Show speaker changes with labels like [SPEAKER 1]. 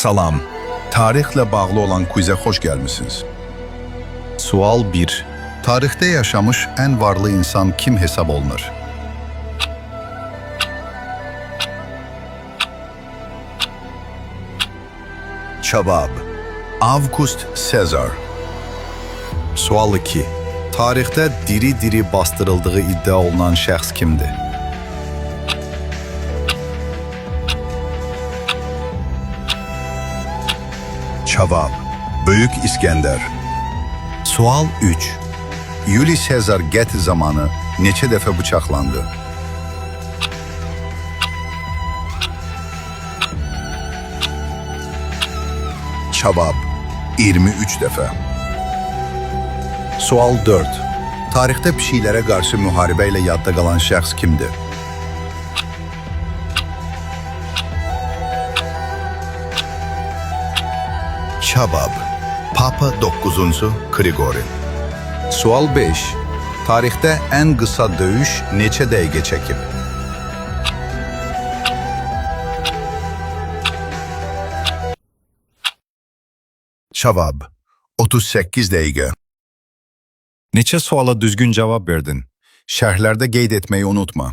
[SPEAKER 1] Salam. Tarixlə bağlı olan quizə xoş gəlmisiniz.
[SPEAKER 2] Sual 1. Tarixdə yaşamış ən varlı insan kim hesab olunur?
[SPEAKER 1] Cavab: Avgust Sezar.
[SPEAKER 2] Sual 2. Tarixdə diri-diri bastırıldığı iddia olunan şəxs kimdir?
[SPEAKER 1] Cavab: Böyük İskəndər.
[SPEAKER 2] Sual 3.
[SPEAKER 1] Yuli Sezar qətl zamanı neçə dəfə bıçaqlandı? Cavab: 23 dəfə.
[SPEAKER 2] Sual 4. Tarixdə pişiklərə qarşı müharibə ilə yadda qalan şəxs kimdir?
[SPEAKER 1] Cavab: Papa 9-cu Qriqori.
[SPEAKER 2] Sual 5. Tarixdə ən qısa döyüş neçə dəqiqə çəkib?
[SPEAKER 1] Cavab: 38 dəqiqə.
[SPEAKER 2] Neçə suala düzgün cavab verdin? Şərhlərdə qeyd etməyi unutma.